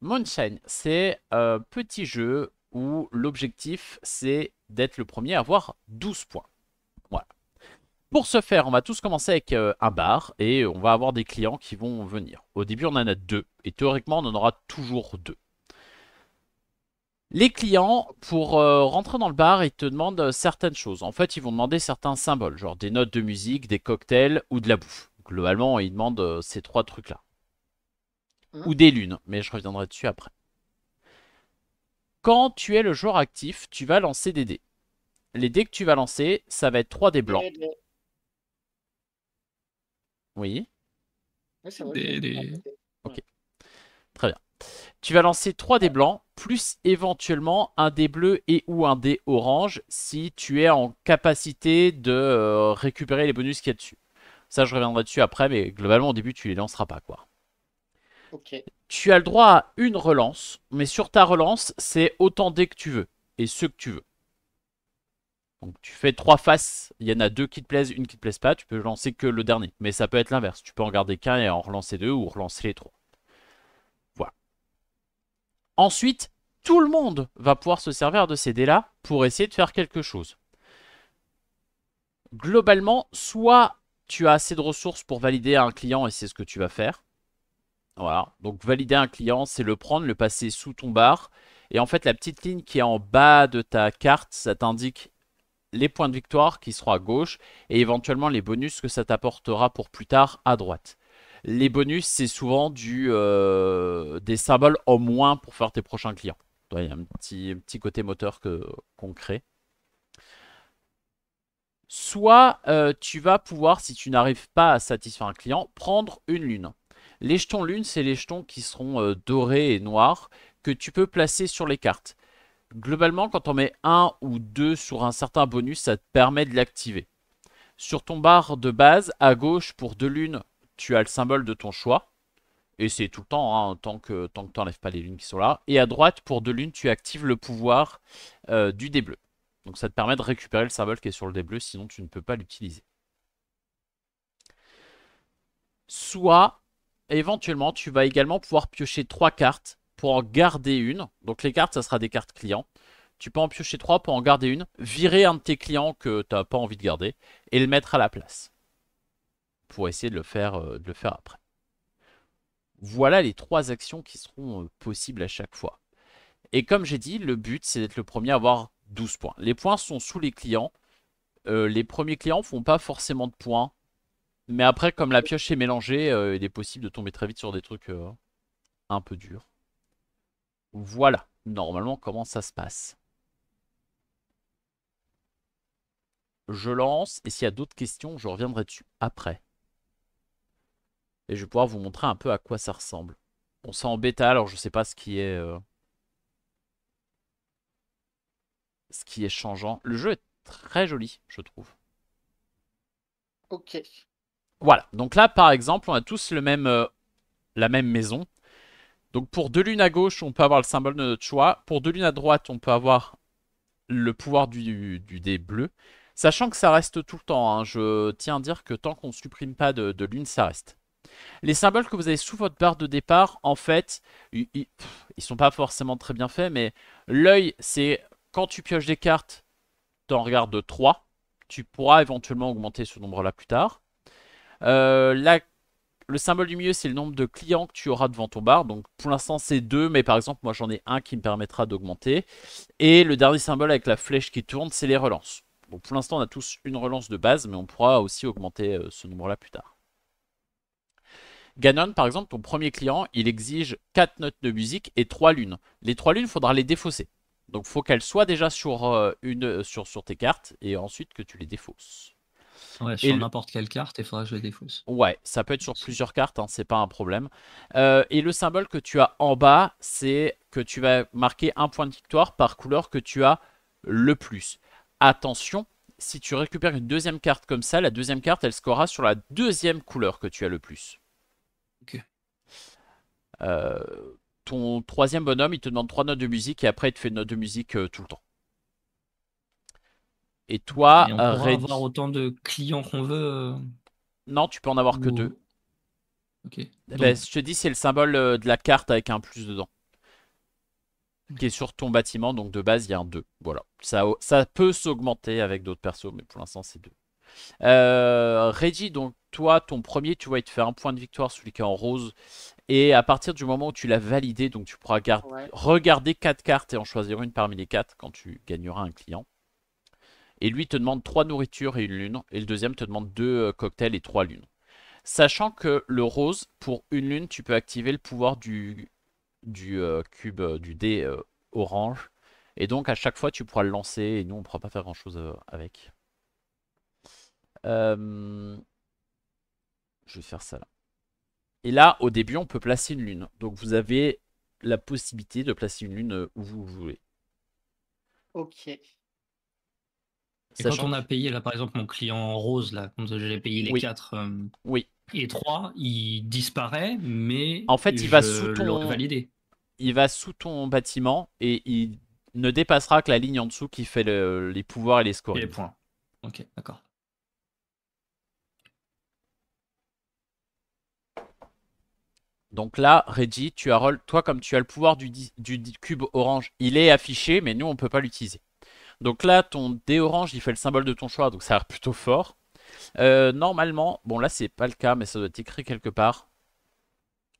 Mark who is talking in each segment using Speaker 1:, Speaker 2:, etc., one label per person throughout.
Speaker 1: Moonshine, c'est un petit jeu où l'objectif c'est d'être le premier à avoir 12 points. Voilà. Pour ce faire, on va tous commencer avec un bar et on va avoir des clients qui vont venir. Au début, on en a deux et théoriquement, on en aura toujours deux. Les clients, pour rentrer dans le bar, ils te demandent certaines choses. En fait, ils vont demander certains symboles, genre des notes de musique, des cocktails ou de la bouffe. Globalement, ils demandent ces trois trucs-là.
Speaker 2: Hein.
Speaker 1: Ou des lunes, mais je reviendrai dessus après. Quand tu es le joueur actif, tu vas lancer des dés. Les dés que tu vas lancer, ça va être 3 dés blancs. Oui,
Speaker 2: Ouais, c'est vrai, je viens
Speaker 3: Des,
Speaker 2: de me
Speaker 3: des...
Speaker 2: rappeler. Ouais.
Speaker 1: ok, très bien. Tu vas lancer 3 dés blancs, plus éventuellement un dé bleu et ou un dé orange, si tu es en capacité de récupérer les bonus qu'il y a dessus. Ça, je reviendrai dessus après, mais globalement, au début, tu les lanceras pas, quoi.
Speaker 2: Ok.
Speaker 1: Tu as le droit à une relance, mais sur ta relance, c'est autant de dés que tu veux, et ceux que tu veux. Donc tu fais 3 faces, il y en a 2 qui te plaisent, une qui te plaise pas, tu peux lancer que le dernier. Mais ça peut être l'inverse, tu peux en garder qu'un et en relancer 2 ou relancer les 3. Voilà. Ensuite, tout le monde va pouvoir se servir de ces dés-là pour essayer de faire quelque chose. Globalement, soit tu as assez de ressources pour valider un client et c'est ce que tu vas faire. Voilà, donc valider un client, c'est le prendre, le passer sous ton bar. Et en fait, la petite ligne qui est en bas de ta carte, ça t'indique les points de victoire qui seront à gauche et éventuellement les bonus que ça t'apportera pour plus tard à droite. Les bonus, c'est souvent des symboles en moins pour faire tes prochains clients. Il y a un petit côté moteur qu'on crée. Soit tu vas pouvoir, si tu n'arrives pas à satisfaire un client, prendre une lune. Les jetons lune, c'est les jetons qui seront dorés et noirs que tu peux placer sur les cartes. Globalement, quand on met un ou deux sur un certain bonus, ça te permet de l'activer. Sur ton bar de base, à gauche, pour deux lunes, tu as le symbole de ton choix. Et c'est tout le temps, hein, tant que tu n'enlèves pas les lunes qui sont là. Et à droite, pour deux lunes, tu actives le pouvoir du dé bleu. Donc ça te permet de récupérer le symbole qui est sur le dé bleu, sinon tu ne peux pas l'utiliser. Soit, éventuellement, tu vas également pouvoir piocher 3 cartes pour en garder une. Donc les cartes, ça sera des cartes clients. Tu peux en piocher 3 pour en garder une, virer un de tes clients que tu n'as pas envie de garder et le mettre à la place. Pour essayer de le faire après. Voilà les 3 actions qui seront possibles à chaque fois. Et comme j'ai dit, le but c'est d'être le premier à avoir 12 points. Les points sont sous les clients. Les premiers clients font pas forcément de points. Mais après, comme la pioche est mélangée, il est possible de tomber très vite sur des trucs un peu durs. Voilà, normalement, comment ça se passe. Je lance, et s'il y a d'autres questions, je reviendrai dessus après. Et je vais pouvoir vous montrer un peu à quoi ça ressemble. Bon, c'est en bêta, alors je sais pas ce qui est changeant. Le jeu est très joli, je trouve.
Speaker 2: Ok.
Speaker 1: Voilà, donc là, par exemple, on a tous la même maison. Donc pour deux lunes à gauche, on peut avoir le symbole de notre choix. Pour deux lunes à droite, on peut avoir le pouvoir du dé bleu. Sachant que ça reste tout le temps, hein. Je tiens à dire que tant qu'on ne supprime pas de lune, ça reste. Les symboles que vous avez sous votre barre de départ, en fait, ils sont pas forcément très bien faits, mais l'œil, c'est quand tu pioches des cartes, tu en regardes 3. Tu pourras éventuellement augmenter ce nombre-là plus tard. Là, le symbole du milieu, c'est le nombre de clients que tu auras devant ton bar. Donc pour l'instant, c'est 2, mais par exemple, moi j'en ai un qui me permettra d'augmenter. Et le dernier symbole avec la flèche qui tourne, c'est les relances. Donc pour l'instant, on a tous une relance de base, mais on pourra aussi augmenter ce nombre-là plus tard. Ganon, par exemple, ton premier client, il exige 4 notes de musique et 3 lunes. Les 3 lunes, il faudra les défausser. Donc il faut qu'elles soient déjà sur tes cartes et ensuite que tu les défausses.
Speaker 3: Ouais,
Speaker 1: Et
Speaker 3: sur n'importe quelle carte, il faudra que je le défausse.
Speaker 1: ouais, ça peut être sur plusieurs cartes, hein, c'est pas un problème. Et le symbole que tu as en bas, c'est que tu vas marquer un point de victoire par couleur que tu as le plus. Attention, si tu récupères une deuxième carte comme ça, la deuxième carte, elle scorera sur la deuxième couleur que tu as le plus.
Speaker 3: Ok.
Speaker 1: Euh, Ton troisième bonhomme, il te demande 3 notes de musique et après, il te fait une note de musique tout le temps. Et toi,
Speaker 3: Et on pourra avoir
Speaker 1: Reddy,
Speaker 3: autant de clients qu'on veut.
Speaker 1: non, tu peux en avoir que 2.
Speaker 3: Ou... Ok.
Speaker 1: Eh ben,
Speaker 3: Donc,
Speaker 1: je te dis, c'est le symbole de la carte avec un plus dedans. qui est sur ton bâtiment. Donc de base, il y a un 2. Voilà. Ça peut s'augmenter avec d'autres persos, mais pour l'instant, c'est 2. Reggie, donc toi, ton premier, tu vois, il te fait un point de victoire, celui qui est en rose. Et à partir du moment où tu l'as validé, donc tu pourras
Speaker 2: Ouais.
Speaker 1: regarder 4 cartes et en choisir une parmi les 4 quand tu gagneras un client. Et lui te demande 3 nourritures et une lune. Et le deuxième te demande 2 cocktails et 3 lunes. Sachant que le rose, pour une lune, tu peux activer le pouvoir du cube, du dé orange. Et donc à chaque fois, tu pourras le lancer et nous, on ne pourra pas faire grand-chose avec. Euh, je vais faire ça là. Et là, au début, on peut placer une lune. Donc vous avez la possibilité de placer une lune où vous voulez.
Speaker 2: Ok.
Speaker 3: Et quand
Speaker 1: Sachant
Speaker 3: on
Speaker 1: que...
Speaker 3: a payé, là, par exemple, mon client rose, là, quand j'ai payé les
Speaker 1: Oui,
Speaker 3: 4
Speaker 1: oui.
Speaker 3: et 3, il disparaît, mais
Speaker 1: En fait,
Speaker 3: je l'aurais validé.
Speaker 1: il va sous ton bâtiment et il ne dépassera que la ligne en dessous qui fait les pouvoirs et les
Speaker 3: Et les
Speaker 1: scorings.
Speaker 3: points. Ok, d'accord.
Speaker 1: Donc là, Reggie, toi, comme tu as le pouvoir du cube orange, il est affiché, mais nous, on ne peut pas l'utiliser. Donc là, ton dé orange, il fait le symbole de ton choix, donc ça a l'air plutôt fort. Normalement, bon là, c'est pas le cas, mais ça doit être écrit quelque part.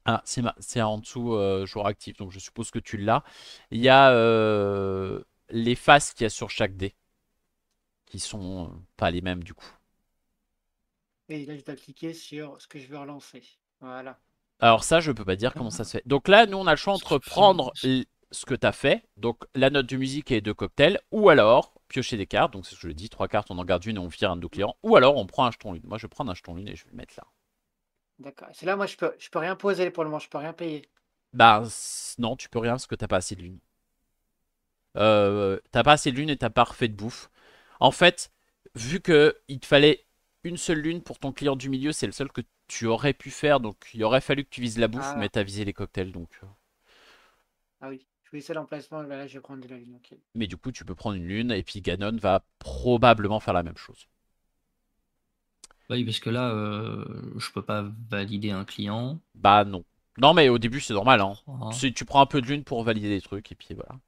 Speaker 1: Ah, c'est en dessous, joueur actif, donc je suppose que tu l'as. Il y a les faces qu'il y a sur chaque dé, qui sont pas les mêmes du coup.
Speaker 2: Et là, je dois cliquer sur ce que je veux relancer. Voilà.
Speaker 1: Alors ça, je peux pas dire comment
Speaker 3: Ah,
Speaker 1: ça se fait. Donc là, nous, on a le choix entre prendre
Speaker 3: suffisance.
Speaker 1: ce que tu as fait, donc la note de musique et deux cocktails, ou alors piocher des cartes. Donc c'est ce que je dis, 3 cartes, on en garde une et on vire un de nos clients. Ou alors on prend un jeton lune. Moi, je vais prendre un jeton lune et je vais le mettre là.
Speaker 2: D'accord. C'est là, moi, je peux rien poser pour le moment. Je peux rien payer.
Speaker 1: Bah non, tu peux rien parce que t'as pas assez de lune. T'as pas assez de lune et t'as pas refait de bouffe. En fait, vu que il te fallait une seule lune pour ton client du milieu, c'est le seul que tu aurais pu faire. Donc il aurait fallu que tu vises la bouffe, mais
Speaker 2: Ah,
Speaker 1: t'as visé les cocktails.
Speaker 2: ah oui. Je voulais ça l'emplacement. Là, je vais prendre de la ligne. Ok.
Speaker 1: Mais du coup, tu peux prendre une lune et puis Ganon va probablement faire la même chose.
Speaker 3: Bah oui, parce que là, je peux pas valider un client.
Speaker 1: Bah non. Non, mais au début, c'est normal, hein.
Speaker 3: 3.
Speaker 1: Tu prends un peu de lune pour valider des trucs et puis voilà.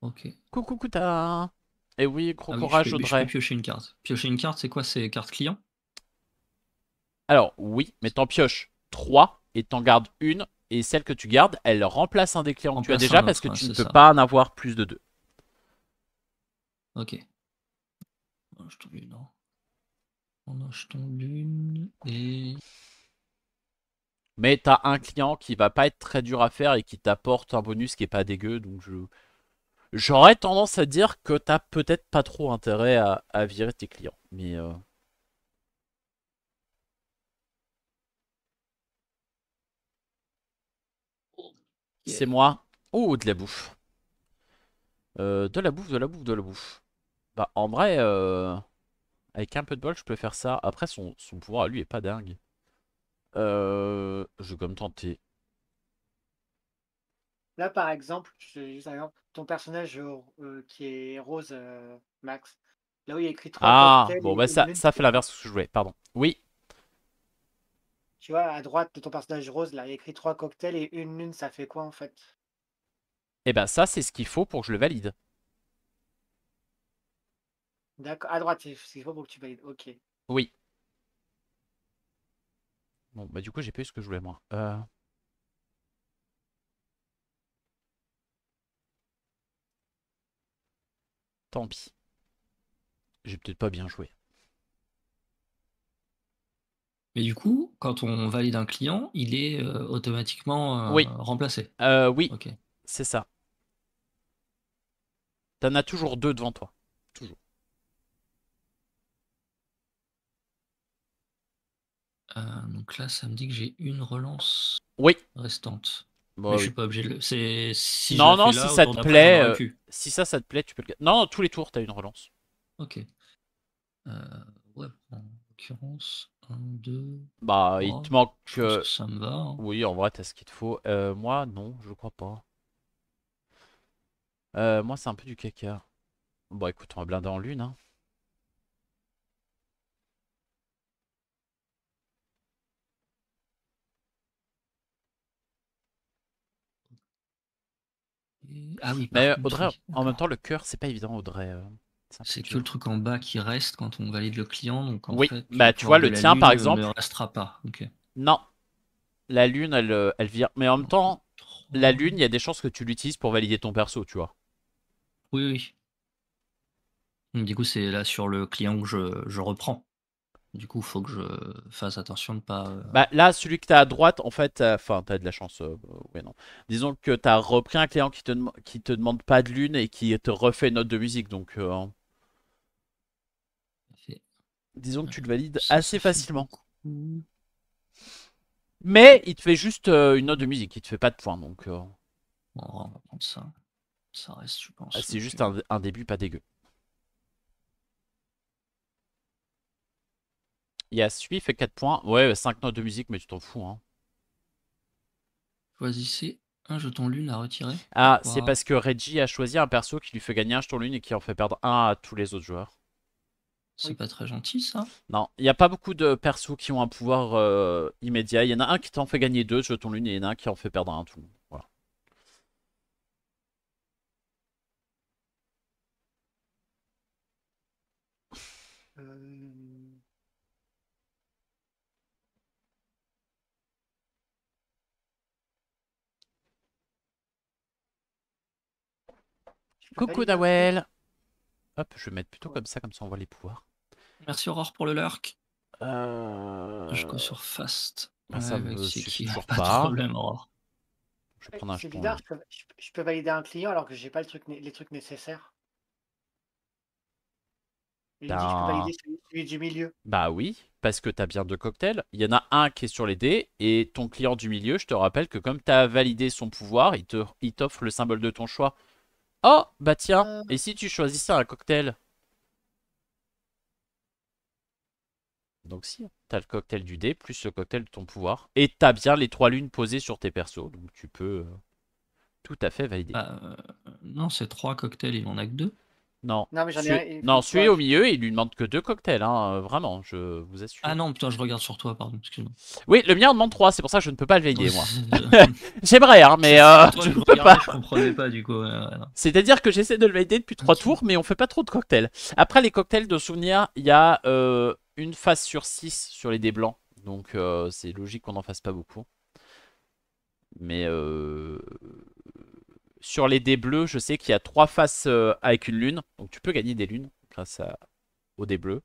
Speaker 3: Ok.
Speaker 1: Coucou, Kouta. Et oui, gros
Speaker 3: Ah oui, je
Speaker 1: courage,
Speaker 3: peux, je peux
Speaker 1: Audrey.
Speaker 3: piocher une carte. Piocher une carte, c'est quoi? C'est carte client?
Speaker 1: Alors, oui, mais t'en pioches 3 et t'en gardes une. Et celle que tu gardes, elle remplace un des clients que tu as
Speaker 3: Remplace
Speaker 1: déjà
Speaker 3: un
Speaker 1: parce
Speaker 3: autre,
Speaker 1: que
Speaker 3: hein,
Speaker 1: tu ne
Speaker 3: c'est
Speaker 1: peux
Speaker 3: ça.
Speaker 1: pas en avoir plus de 2.
Speaker 3: Ok. Je tombe une, non. Je tombe une et.
Speaker 1: Mais t'as un client qui va pas être très dur à faire et qui t'apporte un bonus qui est pas dégueu. Donc j'aurais tendance à dire que t'as peut-être pas trop intérêt à virer tes clients. Mais c'est
Speaker 3: Yeah.
Speaker 1: moi. Oh, de la bouffe. De la bouffe, de la bouffe, de la bouffe. Bah, en vrai, avec un peu de bol, je peux faire ça. Après, son pouvoir à lui est pas dingue. Je vais comme tenter.
Speaker 2: Là, par exemple, juste un exemple, ton personnage qui est rose, Max, là où il y a écrit 3
Speaker 1: Ah,
Speaker 2: cocktails
Speaker 1: bon,
Speaker 2: et
Speaker 1: bah
Speaker 2: une
Speaker 1: ça,
Speaker 2: lune,
Speaker 1: ça fait
Speaker 2: c'est quoi?
Speaker 1: l'inverse de ce que je voulais. Pardon. Oui,
Speaker 2: Tu vois, à droite de ton personnage rose, là, il y a écrit 3 cocktails et une lune, ça fait quoi en fait?
Speaker 1: et ben ça, c'est ce qu'il faut pour que je le valide.
Speaker 2: D'accord, à droite, c'est ce qu'il faut pour que tu valides. Ok.
Speaker 1: Oui. Bon, bah du coup, j'ai pas eu ce que je voulais, moi. Tant pis. J'ai peut-être pas bien joué.
Speaker 3: Mais du coup, quand on valide un client, il est automatiquement
Speaker 1: Oui,
Speaker 3: remplacé.
Speaker 1: oui,
Speaker 3: Ok.
Speaker 1: c'est ça. T'en as toujours 2 devant toi. Toujours.
Speaker 3: Donc là, ça me dit que j'ai une relance
Speaker 1: Oui,
Speaker 3: restante. Mais
Speaker 1: bah
Speaker 3: je suis
Speaker 1: oui.
Speaker 3: pas obligé de le. C'est si je
Speaker 1: Non,
Speaker 3: la
Speaker 1: non,
Speaker 3: fais
Speaker 1: si
Speaker 3: là, au
Speaker 1: ça
Speaker 3: tour
Speaker 1: te
Speaker 3: d'après, j'en
Speaker 1: plaît,
Speaker 3: aurais plus.
Speaker 1: si ça te plaît, tu peux le. Non, non, tous les tours, t'as une relance.
Speaker 3: Ok. Euh, ouais, en l'occurrence, un, 2,
Speaker 1: Bah, il
Speaker 3: 3.
Speaker 1: te manque.
Speaker 3: Je pense que ça me va, hein.
Speaker 1: Oui, en vrai, t'as ce qu'il te faut. Moi, non, je crois pas. Moi, c'est un peu du caca. Bon, écoute, on va blinder en lune, hein.
Speaker 3: Ah oui,
Speaker 1: Mais
Speaker 3: par contre,
Speaker 1: Audrey,
Speaker 3: oui,
Speaker 1: en même
Speaker 3: d'accord.
Speaker 1: temps, le cœur, c'est pas évident, Audrey. C'est un peu
Speaker 3: C'est que
Speaker 1: dur.
Speaker 3: le truc en bas qui reste quand on valide le client, donc en
Speaker 1: Oui,
Speaker 3: fait, le
Speaker 1: bah tu vois,
Speaker 3: pouvoir de
Speaker 1: le
Speaker 3: la
Speaker 1: tien, par
Speaker 3: lune ne
Speaker 1: exemple,
Speaker 3: restera pas. Ok.
Speaker 1: non. La lune, elle vire. Mais en même
Speaker 3: Alors,
Speaker 1: temps, la
Speaker 3: 3.
Speaker 1: lune, il y a des chances que tu l'utilises pour valider ton perso, tu vois.
Speaker 3: Oui, oui. Donc, du coup, c'est là sur le client que je reprends. Du coup, faut que je fasse attention de pas.
Speaker 1: Bah là, celui que t'as à droite, en fait, enfin, t'as de la chance. Ouais, non. Disons que t'as repris un client qui te demande pas de lune et qui te refait une note de musique, donc
Speaker 3: fait-
Speaker 1: disons que tu le valides
Speaker 3: ça
Speaker 1: assez
Speaker 3: fait
Speaker 1: facilement.
Speaker 3: beaucoup.
Speaker 1: Mais il te fait juste une note de musique, il te fait pas de points, donc
Speaker 3: Bon, on va prendre ça. Ça reste, je pense, le
Speaker 1: c'est juste
Speaker 3: plus.
Speaker 1: un début pas dégueu. Yes, lui il fait 4 points. Ouais, 5 notes de musique, mais tu t'en fous, hein.
Speaker 3: Choisissez un jeton lune à retirer.
Speaker 1: Ah, c'est
Speaker 3: Pourquoi?
Speaker 1: parce que Reggie a choisi un perso qui lui fait gagner un jeton lune et qui en fait perdre un à tous les autres joueurs.
Speaker 3: C'est
Speaker 2: Oui.
Speaker 3: pas très gentil, ça.
Speaker 1: Non, il n'y a pas beaucoup de persos qui ont un pouvoir immédiat. Il y en a un qui t'en fait gagner 2 jetons lune et il y en a un qui en fait perdre un à tout le monde. Voilà.
Speaker 2: Euh, Je peux
Speaker 1: Coucou
Speaker 2: valider un client?
Speaker 1: Nawel. Hop, je vais mettre plutôt
Speaker 2: Ouais.
Speaker 1: comme ça on voit les pouvoirs.
Speaker 3: Merci Aurore pour le lurk. Je go
Speaker 1: Euh...
Speaker 3: sur fast.
Speaker 1: Bah, ça
Speaker 3: Ouais, bah,
Speaker 1: me
Speaker 3: c'est
Speaker 1: suffit
Speaker 3: qui
Speaker 1: toujours
Speaker 3: pas de
Speaker 1: pas.
Speaker 3: problème, Aurore.
Speaker 1: Je vais prendre un
Speaker 2: C'est
Speaker 1: jeton
Speaker 2: bizarre,
Speaker 1: lune.
Speaker 2: je peux valider un client alors que j'ai pas les trucs nécessaires. Il dit que je peux
Speaker 1: Ben,
Speaker 2: valider celui du milieu.
Speaker 1: bah oui, parce que t'as bien 2 cocktails. Il y en a un qui est sur les dés et ton client du milieu, je te rappelle que comme t'as validé son pouvoir, il t'offre le symbole de ton choix. Oh, bah tiens,
Speaker 2: Ah,
Speaker 1: et si tu choisissais un cocktail? Donc si, t'as le cocktail du dé plus le cocktail de ton pouvoir. Et t'as bien les 3 lunes posées sur tes persos, donc tu peux tout à fait valider.
Speaker 3: Bah, non, c'est 3 cocktails, il en a que 2.
Speaker 1: Non,
Speaker 2: non, mais j'en ai un.
Speaker 1: non, celui au milieu, il lui demande que 2 cocktails, hein, vraiment, je vous
Speaker 3: Ah
Speaker 1: assure.
Speaker 3: non, putain, je regarde sur toi, pardon, excuse-moi.
Speaker 1: Oui, le mien en demande 3, c'est pour ça que je ne peux pas le valider, moi.
Speaker 3: Je-
Speaker 1: J'aimerais, hein, mais
Speaker 3: C'est toi
Speaker 1: je
Speaker 3: que
Speaker 1: ne
Speaker 3: je
Speaker 1: peux pas.
Speaker 3: regardais, je comprenais pas du coup. Ouais, non.
Speaker 1: C'est-à-dire que j'essaie de le valider depuis 3
Speaker 3: Ok.
Speaker 1: tours, mais on fait pas trop de cocktails. Après, les cocktails de souvenirs, il y a une phase sur 6 sur les dés blancs. Donc c'est logique qu'on n'en fasse pas beaucoup. Mais sur les dés bleus, je sais qu'il y a 3 faces avec une lune. Donc tu peux gagner des lunes grâce aux dés bleus.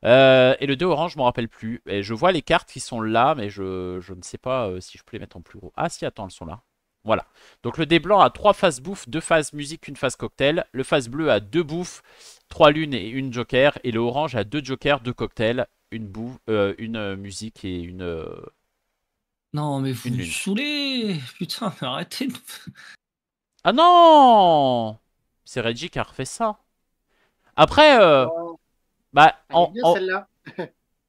Speaker 1: Et le dé orange, je m'en rappelle plus. Et je vois les cartes qui sont là, mais je ne sais pas si je peux les mettre en plus gros. Ah si, attends, elles sont là. Voilà. Donc le dé blanc a 3 phases bouffe, 2 phases musique, une phase cocktail. Le phase bleu a 2 bouffes, 3 lunes et une joker. Et le orange a 2 jokers, 2 cocktails, une bouffe, une musique et
Speaker 3: Non, mais vous
Speaker 1: une
Speaker 3: me
Speaker 1: lune.
Speaker 3: saoulez! Putain, mais arrêtez de...
Speaker 1: Ah non! C'est Reggie qui a refait ça. Après,
Speaker 2: Oh,
Speaker 1: bah,
Speaker 2: elle est bien celle-là.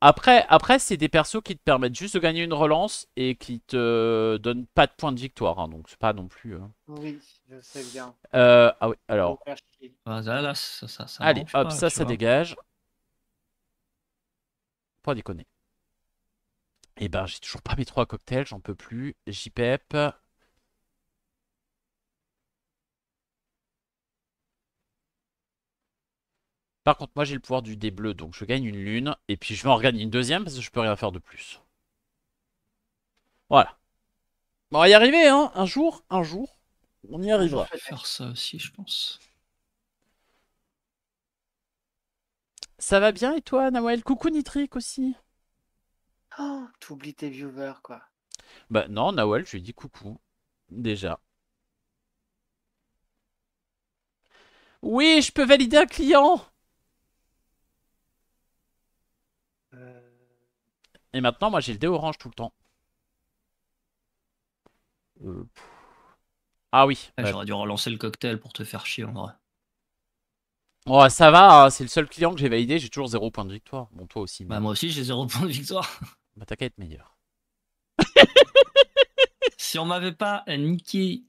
Speaker 1: après c'est des persos qui te permettent juste de gagner une relance et qui te donnent pas de points de victoire, hein, donc c'est pas non plus.
Speaker 2: Oui, je sais bien.
Speaker 1: Ah oui,
Speaker 2: Faut
Speaker 1: alors,
Speaker 2: faire chier.
Speaker 3: Ah, là, ça
Speaker 1: allez,
Speaker 3: m'arrange
Speaker 1: hop,
Speaker 3: pas, tu
Speaker 1: ça
Speaker 3: vois.
Speaker 1: dégage. Pas déconner. Et ben, j'ai toujours pas mes 3 cocktails, j'en peux plus. JPEP. Par contre, moi j'ai le pouvoir du dé bleu, donc je gagne une lune. Et puis je vais en regagner une deuxième parce que je peux rien faire de plus. Voilà. Bon, on va y arriver, hein. Un jour, on y
Speaker 2: Un jour,
Speaker 1: arrivera.
Speaker 3: Je vais faire ça aussi, je pense.
Speaker 1: Ça va bien et toi, Nawel? Coucou Nitric aussi.
Speaker 2: Oh, t'oublies tes viewers, quoi.
Speaker 1: Bah non, Nawel, je lui ai dit coucou. Déjà. Oui, je peux valider un client.
Speaker 2: Euh,
Speaker 1: Et maintenant, moi j'ai le dé orange tout le temps. Pff. Ah oui.
Speaker 3: Ah, j'aurais dû relancer le cocktail pour te faire chier, en vrai.
Speaker 1: Oh, ça va, hein, c'est le seul client que j'ai validé, j'ai toujours 0 point de victoire. Bon, toi aussi,
Speaker 3: Bah,
Speaker 1: mais
Speaker 3: moi aussi, j'ai 0 point de victoire.
Speaker 1: bah, t'as qu'à être meilleur.
Speaker 3: Si on m'avait pas niqué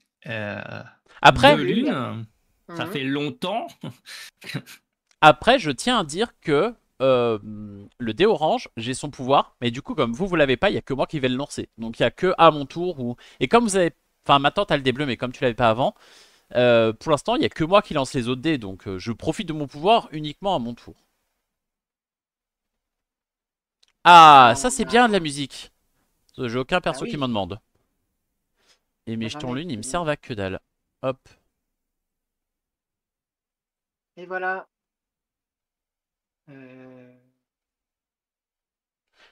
Speaker 1: Après,
Speaker 3: deux lunes, ça
Speaker 2: mhm.
Speaker 3: fait longtemps.
Speaker 1: après, je tiens à dire que le dé orange, j'ai son pouvoir, mais du coup, comme vous l'avez pas, il y a que moi qui vais le lancer. Donc, il y a que à mon tour. Et comme vous avez. Enfin, maintenant, t'as le dé bleu, mais comme tu l'avais pas avant, Pour l'instant, il n'y a que moi qui lance les autres dés, donc je profite de mon pouvoir uniquement à mon tour. Ah,
Speaker 2: Maintenant,
Speaker 1: ça
Speaker 2: on
Speaker 1: c'est bien de la
Speaker 2: a...
Speaker 1: musique. J'ai aucun
Speaker 2: Ah
Speaker 1: perso qui m'en
Speaker 2: oui,
Speaker 1: demande. Et mes
Speaker 2: moi j'en
Speaker 1: jetons
Speaker 2: ai
Speaker 1: lune, ils me
Speaker 2: une.
Speaker 1: servent à que dalle. Hop.
Speaker 2: Et voilà. Euh...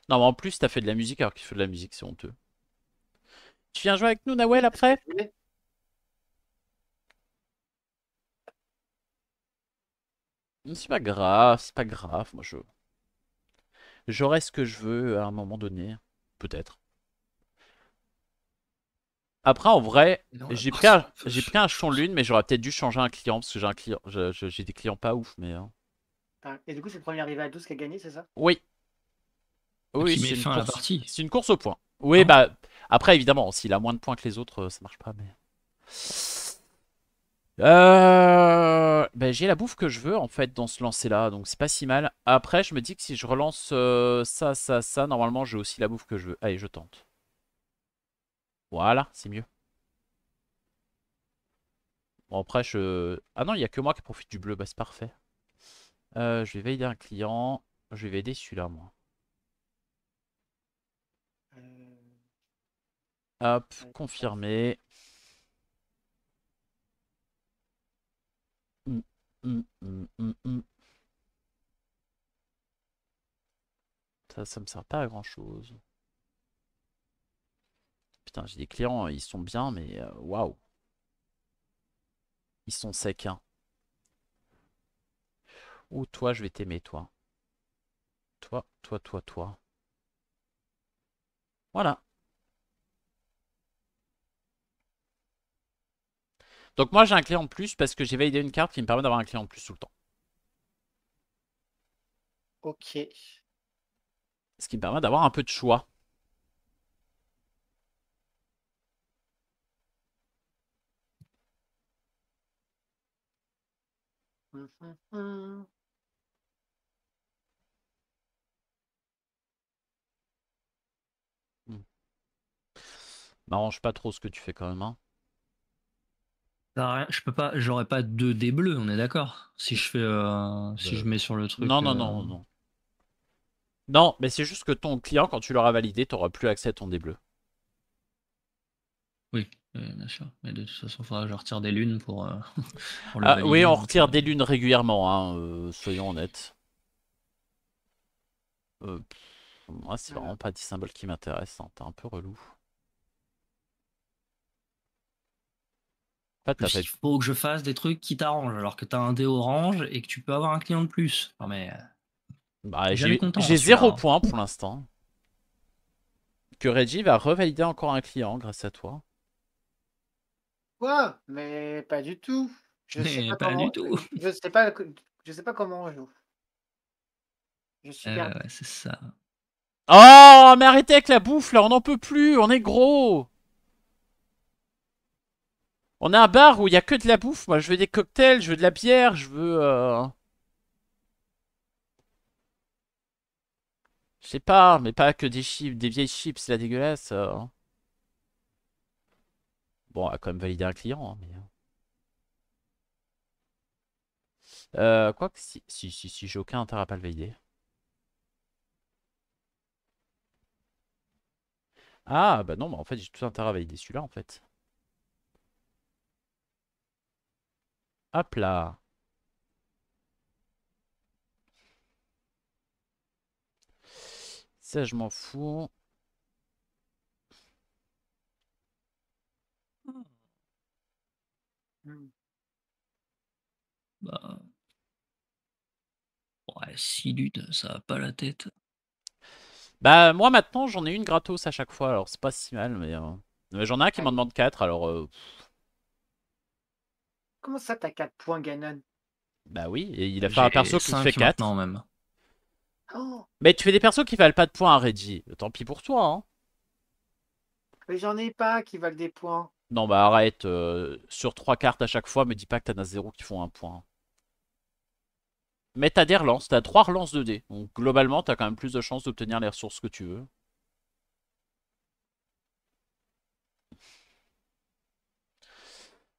Speaker 1: Non, mais en plus, t'as fait de la musique alors qu'il fait de la musique, c'est honteux. Tu viens jouer avec nous, Nawel,
Speaker 2: Oui, parce que
Speaker 1: après?
Speaker 2: je voulais.
Speaker 1: C'est pas grave, c'est pas grave. Moi, j'aurai ce que je veux à un moment donné. Peut-être. Après, en vrai,
Speaker 3: Et dans la
Speaker 1: j'ai pris
Speaker 3: partie,
Speaker 1: un,
Speaker 3: on peut
Speaker 1: j'ai
Speaker 3: faire
Speaker 1: pris un
Speaker 3: autre
Speaker 1: jeton
Speaker 3: chose.
Speaker 1: lune, mais j'aurais peut-être dû changer un client parce que j'ai un client, j'ai des clients pas ouf, mais.
Speaker 2: Ah, et du coup, c'est le premier arrivé à 12 qui a gagné, c'est ça?
Speaker 1: Oui, oui,
Speaker 3: Qui met fin à la partie,
Speaker 1: c'est une course au point. Oui,
Speaker 3: non?
Speaker 1: bah après évidemment, s'il a moins de points que les autres, ça marche pas. Mais bah, j'ai la bouffe que je veux en fait dans ce lancer-là, donc c'est pas si mal. Après, je me dis que si je relance ça, normalement j'ai aussi la bouffe que je veux. Allez, je tente. Voilà, c'est mieux. Bon après ah non, il y a que moi qui profite du bleu, bah c'est parfait. Je vais valider un client. Je vais valider celui-là, moi.
Speaker 2: Euh,
Speaker 1: Hop,
Speaker 2: ouais, ça.
Speaker 1: confirmé. Hum, hum. Ça me sert pas à grand chose. Putain, j'ai des clients, ils sont bien, mais waouh, ils sont secs, hein. Ou toi, je vais t'aimer, toi. Toi. Voilà. Donc moi, j'ai un client de plus parce que j'ai validé une carte qui me permet d'avoir un client de plus tout le temps.
Speaker 2: Ok.
Speaker 1: Ce qui me permet d'avoir un peu de choix.
Speaker 2: Hum.
Speaker 1: Hmm. M'arrange pas trop ce que tu fais quand même, hein.
Speaker 3: Je peux pas, j'aurais pas 2 dés bleus, on est d'accord. Si je fais, si je
Speaker 1: Euh,
Speaker 3: mets sur le
Speaker 1: Non,
Speaker 3: truc.
Speaker 1: non, non, non. Non, mais c'est juste que ton client, quand tu l'auras validé, t'auras plus accès à ton dé bleu.
Speaker 3: Oui, bien sûr. Mais de toute façon, il faudra que je retire des lunes pour, pour le
Speaker 1: Ah, oui,
Speaker 3: valider.
Speaker 1: on
Speaker 3: Donc,
Speaker 1: retire des lunes régulièrement, hein, soyons honnêtes. Moi, c'est
Speaker 2: Voilà.
Speaker 1: vraiment pas des symboles qui m'intéressent, hein. T'es un peu relou. En fait, t'as
Speaker 3: plus, il
Speaker 1: fait.
Speaker 3: faut que je fasse des trucs qui t'arrangent, alors que t'as un dé orange et que tu peux avoir un client de plus. Non mais
Speaker 1: Bah,
Speaker 3: t'es jamais content
Speaker 1: j'ai
Speaker 3: hein,
Speaker 1: 0
Speaker 3: celui-là.
Speaker 1: point pour l'instant. Que Reggie va revalider encore un client grâce à toi.
Speaker 2: Quoi? Mais pas du tout. Je sais
Speaker 3: Mais
Speaker 2: pas
Speaker 3: pas du
Speaker 2: comment.
Speaker 3: tout.
Speaker 2: Je sais pas. Je sais pas comment on joue. Je suis perdu.
Speaker 3: Ouais, c'est ça.
Speaker 1: Oh, mais arrêtez avec la bouffe là, on n'en peut plus, on est gros. On a un bar où il y a que de la bouffe. Moi, je veux des cocktails, je veux de la bière, je veux. Je sais pas, mais pas que des chips, des vieilles chips, c'est la dégueulasse. Bon, on va quand même valider un client, hein, mais. Quoi que si, j'ai aucun intérêt à pas le valider. Ah, bah non, bah en fait, j'ai tout intérêt à valider celui-là, en fait. Hop là. Ça, je m'en fous.
Speaker 2: Hmm.
Speaker 3: Bah, ouais, 6 lunes, ça va pas la tête.
Speaker 1: Bah, moi, maintenant, j'en ai une gratos à chaque fois, alors c'est pas si mal, mais j'en ai un qui m'en
Speaker 2: Allez.
Speaker 1: demande 4, alors.
Speaker 2: Comment ça, t'as 4 points, Ganon?
Speaker 1: Bah oui, et il a fait un
Speaker 3: J'ai
Speaker 1: perso qui fait
Speaker 3: 5 maintenant
Speaker 1: 4.
Speaker 3: même.
Speaker 2: Oh,
Speaker 1: Mais tu fais des persos qui valent pas de points à Reggie. Tant pis pour toi, hein.
Speaker 2: mais j'en ai pas qui valent des points.
Speaker 1: Non, bah arrête. Sur 3 cartes à chaque fois, me dis pas que t'en as 0 qui font un point. Mais t'as des relances, t'as 3 relances de dés. Donc globalement, t'as quand même plus de chances d'obtenir les ressources que tu veux.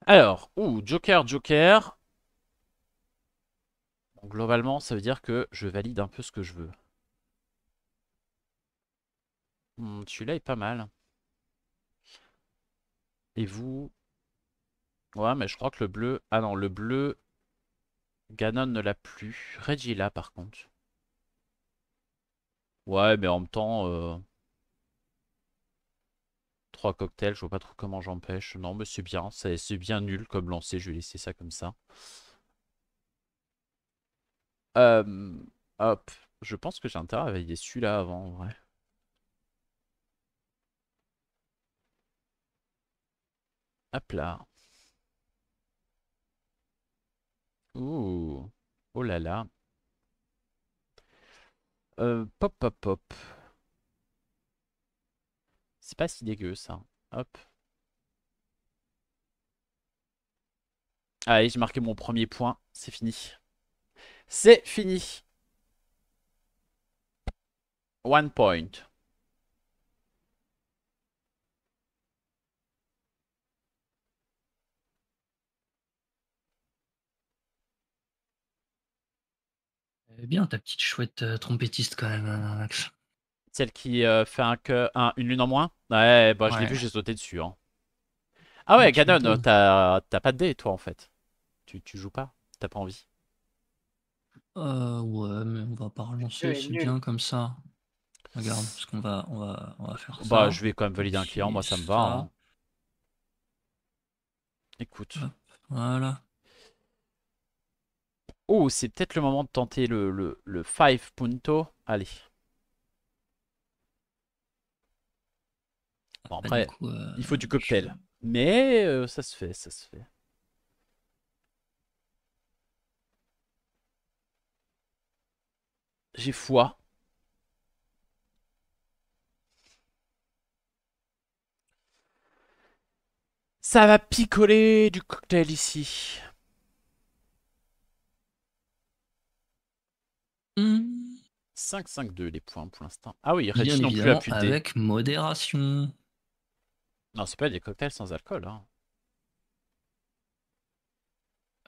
Speaker 1: Alors, Joker, Joker. Bon, globalement, ça veut dire que je valide un peu ce que je veux. Celui-là est pas mal. Et vous? Ouais, mais je crois que le bleu... Ah non, le bleu... Ganon ne l'a plus. Reggie l'a par contre. Ouais, mais en même temps... 3 cocktails, je vois pas trop comment j'empêche. Non, mais c'est bien. C'est bien nul comme lancer. Je vais laisser ça comme ça. Euh, Hop. Je pense que j'ai intérêt à valider celui-là avant, en vrai. Hop là. Ouh. Oh là là. Pop, pop, pop. C'est pas si dégueu, ça. Hop. Allez, j'ai marqué mon premier point. C'est fini. C'est fini. 1 point.
Speaker 3: Bien ta petite chouette trompettiste quand même, Max.
Speaker 1: Celle qui fait une lune en moins. Ouais, bah je l'ai vu,
Speaker 3: Ouais.
Speaker 1: j'ai sauté dessus. Hein. Ah ouais,
Speaker 3: Tu
Speaker 1: Ganon,
Speaker 3: m'étonnes.
Speaker 1: t'as pas de dé, toi, en fait. Tu joues pas. T'as pas envie.
Speaker 3: Ouais, mais on va pas
Speaker 2: Le jeu
Speaker 3: relancer,
Speaker 2: est
Speaker 3: c'est
Speaker 2: nul.
Speaker 3: bien comme ça. Regarde, parce qu'on va faire
Speaker 1: Bah,
Speaker 3: ça.
Speaker 1: je vais quand même valider un client,
Speaker 3: Puis
Speaker 1: moi, ça me va.
Speaker 3: ça.
Speaker 1: Hein. Écoute.
Speaker 3: Hop, voilà.
Speaker 1: Oh, c'est peut-être le moment de tenter le 5 punto. Allez. Bon,
Speaker 3: Bah, du
Speaker 1: après,
Speaker 3: coup,
Speaker 1: il faut du
Speaker 3: je...
Speaker 1: cocktail. Mais ça se fait, ça se fait. J'ai foi. Ça va picoler du cocktail ici.
Speaker 3: Hmm,
Speaker 1: 5-5-2 les points pour l'instant. Ah oui,
Speaker 3: bien
Speaker 1: Reggie non plus a
Speaker 3: évidemment,
Speaker 1: plus de dés.
Speaker 3: avec modération.
Speaker 1: Non, c'est pas des cocktails sans alcool. Hein.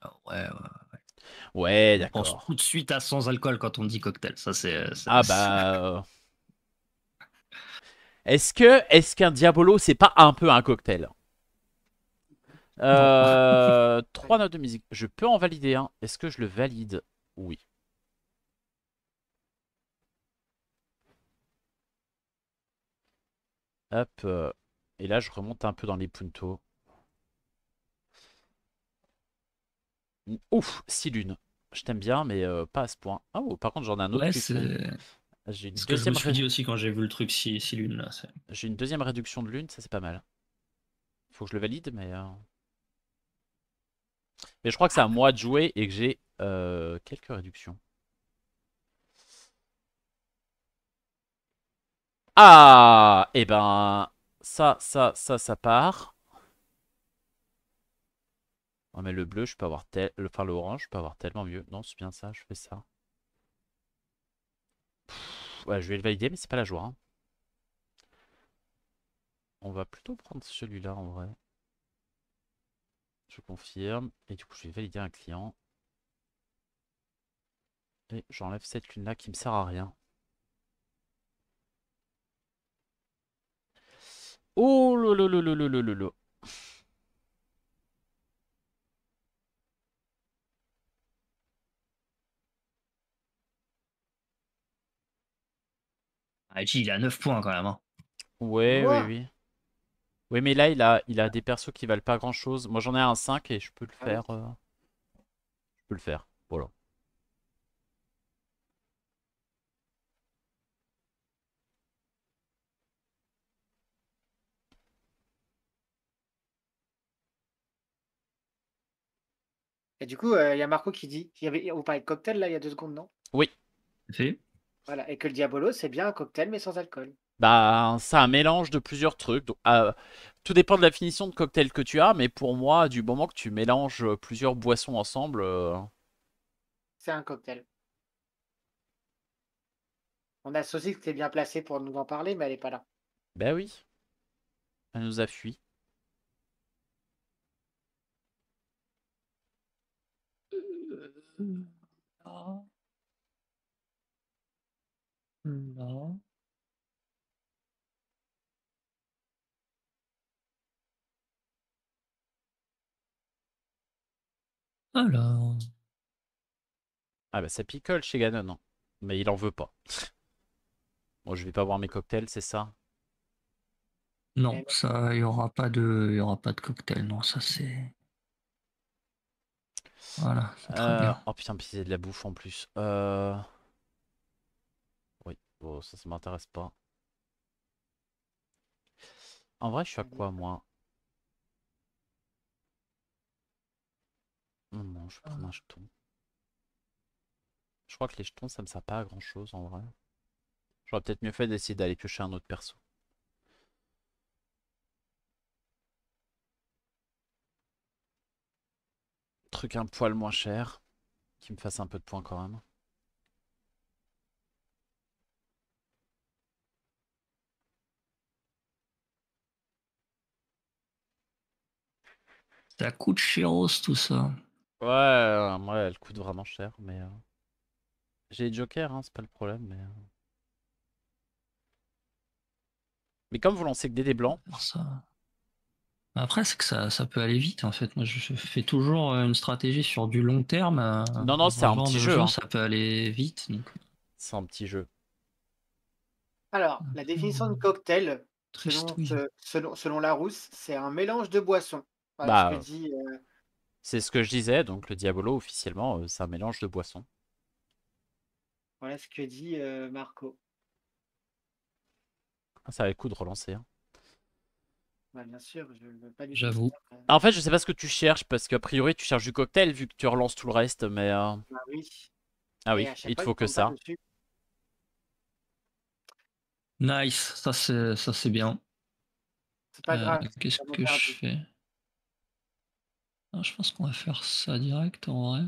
Speaker 3: Ah ouais, ouais.
Speaker 1: Ouais,
Speaker 3: On pense
Speaker 1: d'accord.
Speaker 3: tout de suite à sans alcool quand on dit cocktail. Ça, c'est.
Speaker 1: Ah bah... Est-ce qu'un Diabolo, c'est pas un peu un cocktail?
Speaker 3: Non.
Speaker 1: 3 notes de musique. Je peux en valider un. Est-ce que je le valide? Oui. Hop. Et là, je remonte un peu dans les puntos. Ouf, 6 lunes. Je t'aime bien, mais pas à ce point. Oh, par contre, j'en ai un autre
Speaker 3: Ouais,
Speaker 1: plus con.
Speaker 3: c'est
Speaker 1: J'ai une
Speaker 3: ce que je me
Speaker 1: deuxième,
Speaker 3: suis dit aussi quand j'ai vu le truc si lune là.
Speaker 1: J'ai une deuxième réduction de lune, ça c'est pas mal. Faut que je le valide, mais... Mais je crois que c'est à moi de jouer et que j'ai quelques réductions. Ah! Et ben... Ça part. Oh, mais le bleu, je peux avoir enfin, le orange, je peux avoir tellement mieux. Non, c'est bien ça, je fais ça. Ouais, je vais le valider, mais c'est pas la joie. Hein. On va plutôt prendre celui-là en vrai. Je confirme. Et du coup, je vais valider un client. Et j'enlève cette lune-là qui me sert à rien. Oh lolo.
Speaker 3: Ah, il a 9 points quand même. Hein.
Speaker 1: Ouais, oui,
Speaker 2: Quoi?
Speaker 1: oui. Oui, mais là, il a des persos qui valent pas grand-chose. Moi, j'en ai un 5 et je peux le
Speaker 2: Ah oui.
Speaker 1: faire. Je peux le faire. Voilà.
Speaker 2: Et du coup, il y a Marco qui dit, vous parlez de cocktail là il y a 2 secondes, non?
Speaker 1: Oui.
Speaker 3: C'est fait.
Speaker 2: Voilà, et que le Diabolo, c'est bien un cocktail mais sans alcool.
Speaker 1: Bah, c'est un mélange de plusieurs trucs. Donc, tout dépend de la finition de cocktail que tu as, mais pour moi, du moment que tu mélanges plusieurs boissons ensemble,
Speaker 2: C'est un cocktail. On a Saucisse qui était bien placée pour nous en parler, mais elle est pas là.
Speaker 1: bah oui, elle nous a fui.
Speaker 3: Là. Là. Alors.
Speaker 1: Ah bah ça picole chez Ganon, hein. Mais il en veut pas. Bon, je vais pas boire mes cocktails, c'est ça?
Speaker 3: Non, ça, il y aura pas de cocktail. Non, ça c'est. Voilà, c'est très bien.
Speaker 1: Oh putain, puis c'est de la bouffe en plus. Oui, bon, ça m'intéresse pas. En vrai, je suis à quoi, moi? Non, je vais prendre un jeton. Je crois que les jetons, ça me sert pas à grand chose en vrai. J'aurais peut-être mieux fait d'essayer d'aller piocher un autre perso. Truc un poil moins cher, qui me fasse un peu de points quand même.
Speaker 3: Ça coûte chéros tout ça.
Speaker 1: Ouais, ouais, elle coûte vraiment cher, mais... J'ai les jokers, hein, c'est pas le problème, mais... Mais comme vous lancez que des dés blancs...
Speaker 3: Faire ça. Après, c'est que ça peut aller vite en fait. Moi, je fais toujours une stratégie sur du long terme.
Speaker 1: Non, non, c'est
Speaker 3: Dans ce
Speaker 1: un
Speaker 3: genre
Speaker 1: petit
Speaker 3: de
Speaker 1: jeu,
Speaker 3: jeu,
Speaker 1: hein.
Speaker 3: ça peut aller vite. Donc...
Speaker 1: C'est un petit jeu.
Speaker 2: Alors, la définition de cocktail,
Speaker 3: Tristouille.
Speaker 2: selon Larousse, c'est un mélange de boissons. Voilà ce que
Speaker 1: Bah,
Speaker 2: dit,
Speaker 1: c'est ce que je disais, donc le Diabolo, officiellement, c'est un mélange de boissons.
Speaker 2: Marco.
Speaker 1: Ah, ça va le coup de relancer, hein.
Speaker 2: Bah, bien sûr, je ne veux pas du tout
Speaker 3: J'avoue.
Speaker 2: dire.
Speaker 1: En fait, je sais pas ce que tu cherches, parce qu'a priori, tu cherches du cocktail, vu que tu relances tout le reste, mais...
Speaker 2: Bah oui.
Speaker 1: Ah
Speaker 2: Et à
Speaker 1: oui,
Speaker 2: chaque
Speaker 1: il te
Speaker 2: fois,
Speaker 1: faut
Speaker 2: il
Speaker 1: que
Speaker 2: tombe pas
Speaker 1: ça.
Speaker 2: dessus.
Speaker 3: Nice, ça c'est bien.
Speaker 2: C'est pas grave,
Speaker 3: Qu'est-ce
Speaker 2: c'est pas
Speaker 3: que je
Speaker 2: perdu.
Speaker 3: fais? Ah, je pense qu'on va faire ça direct en vrai.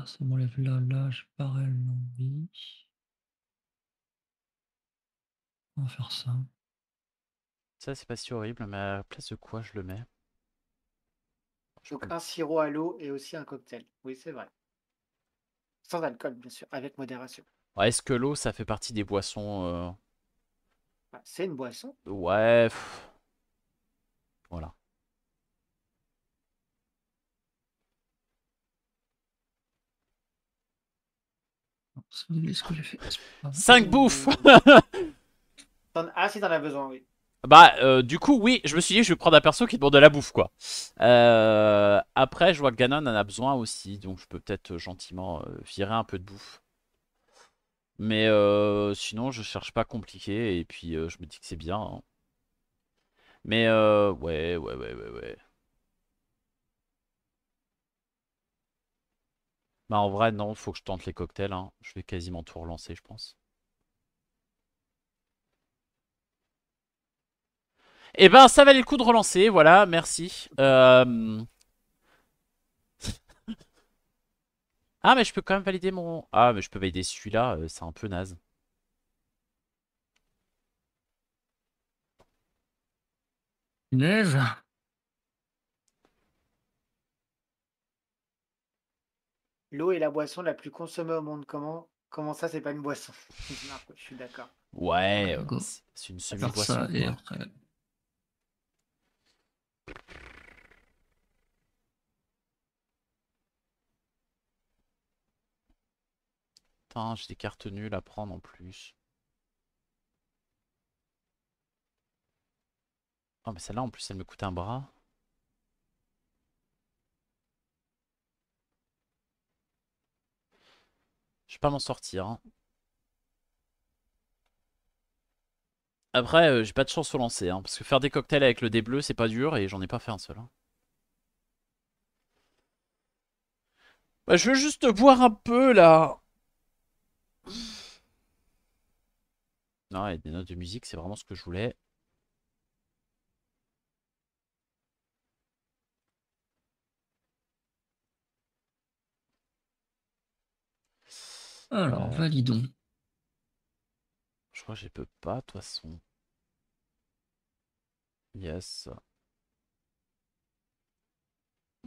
Speaker 3: Ça m'enlève là, j'ai pas réellement envie. On va faire ça.
Speaker 1: Ça, c'est pas si horrible, mais à la place de quoi je le mets? Je
Speaker 2: Donc
Speaker 1: peux-
Speaker 2: un sirop à l'eau et aussi un cocktail. Oui, c'est vrai. Sans alcool, bien sûr, avec modération.
Speaker 1: Ouais, est-ce que l'eau, ça fait partie des boissons
Speaker 2: Ah, c'est une boisson.
Speaker 1: Ouais, voilà.
Speaker 3: C'est ce que j'ai fait. C'est pas grave.
Speaker 1: 5 bouffes!
Speaker 2: Ah, si t'en as besoin, oui.
Speaker 1: Bah, du coup, oui, je me suis dit, je vais prendre un perso qui demande de la bouffe, quoi. Après, je vois que Ganon en a besoin aussi, donc je peux peut-être gentiment virer un peu de bouffe. Mais sinon, je cherche pas compliqué, et puis je me dis que c'est bien, hein. Mais ouais. Bah, en vrai, non, faut que je tente les cocktails, hein. Je vais quasiment tout relancer, je pense. Eh ben, ça valait le coup de relancer, voilà, merci. Ah, mais je peux quand même valider mon... Ah, mais je peux valider celui-là, c'est un peu naze.
Speaker 3: Punaise.
Speaker 2: L'eau est la boisson la plus consommée au monde. Comment ça, c'est pas une boisson? Dit Marco, je suis d'accord.
Speaker 1: Ouais,
Speaker 3: Ouais, go.
Speaker 1: c'est une
Speaker 3: On va faire ça
Speaker 1: semi-boisson,
Speaker 3: et
Speaker 1: quoi.
Speaker 3: après.
Speaker 1: Putain, j'ai des cartes nulles à prendre en plus. Oh, mais celle-là, en plus, elle me coûte un bras. Je vais pas m'en sortir, hein. Après, j'ai pas de chance au lancer, hein, parce que faire des cocktails avec le dé bleu, c'est pas dur, et j'en ai pas fait un seul, hein. Bah, je veux juste boire un peu, là. Non, et des notes de musique, c'est vraiment ce que je voulais.
Speaker 3: Alors,
Speaker 1: Euh,
Speaker 3: validons.
Speaker 1: je crois que je peux pas, de toute façon. Yes.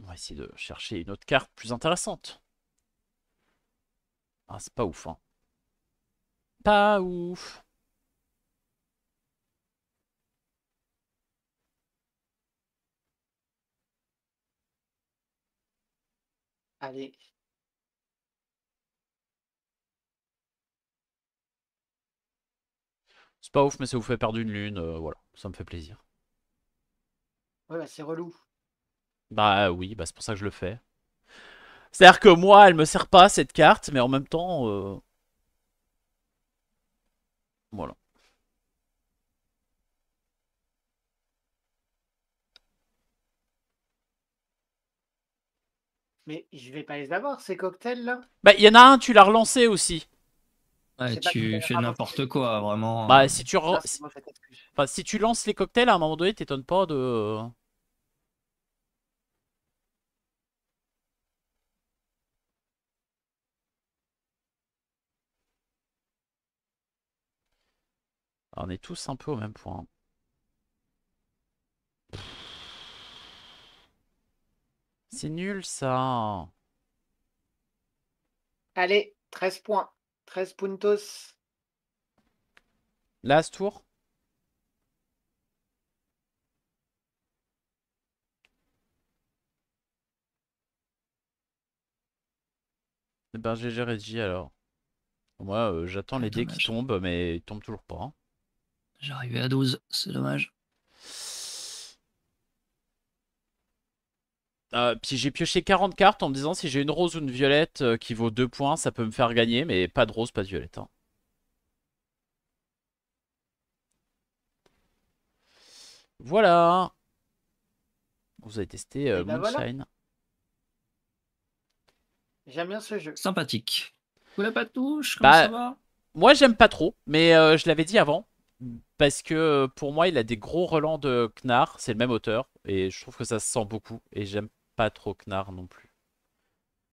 Speaker 1: On va essayer de chercher une autre carte plus intéressante. Ah, c'est pas ouf, hein. Pas ouf.
Speaker 2: Allez.
Speaker 1: C'est pas ouf, mais ça vous fait perdre une lune. Voilà, ça me fait plaisir.
Speaker 2: Ouais, bah, c'est relou.
Speaker 1: Bah oui, bah c'est pour ça que je le fais. C'est-à-dire que moi, elle me sert pas cette carte, mais en même temps, voilà.
Speaker 2: Mais je vais pas les avoir, ces cocktails-là.
Speaker 1: Bah il y en a un, tu l'as relancé aussi.
Speaker 3: Ouais,
Speaker 2: C'est pas tout à
Speaker 3: tu
Speaker 2: fait
Speaker 3: fais
Speaker 2: grave,
Speaker 3: n'importe quoi, vraiment.
Speaker 1: Bah si tu,
Speaker 2: Non, c'est moi, cette excuse.
Speaker 1: enfin, si tu lances les cocktails, à un moment donné, t'étonnes pas de... On est tous un peu au même point. C'est nul ça.
Speaker 2: Allez, 13 points. 13 puntos.
Speaker 1: Là, ce tour. Eh ben GG Reggie alors. Moi, j'attends
Speaker 3: Ah,
Speaker 1: les dés qui
Speaker 3: dommage.
Speaker 1: tombent, mais ils tombent toujours pas, hein.
Speaker 3: J'arrivais à 12, c'est dommage.
Speaker 1: Puis j'ai pioché 40 cartes en me disant si j'ai une rose ou une violette qui vaut 2 points, ça peut me faire gagner, mais pas de rose, pas de violette, hein. Voilà. Vous avez testé
Speaker 2: Et ben voilà.
Speaker 1: Moonshine.
Speaker 2: J'aime bien ce jeu.
Speaker 3: Sympathique. Vous la patouche, comment ça
Speaker 1: Bah,
Speaker 3: va?
Speaker 1: moi j'aime pas trop, mais je l'avais dit avant. Parce que pour moi, il a des gros relents de Knarr, c'est le même auteur, et je trouve que ça se sent beaucoup, et j'aime pas trop Knarr non plus.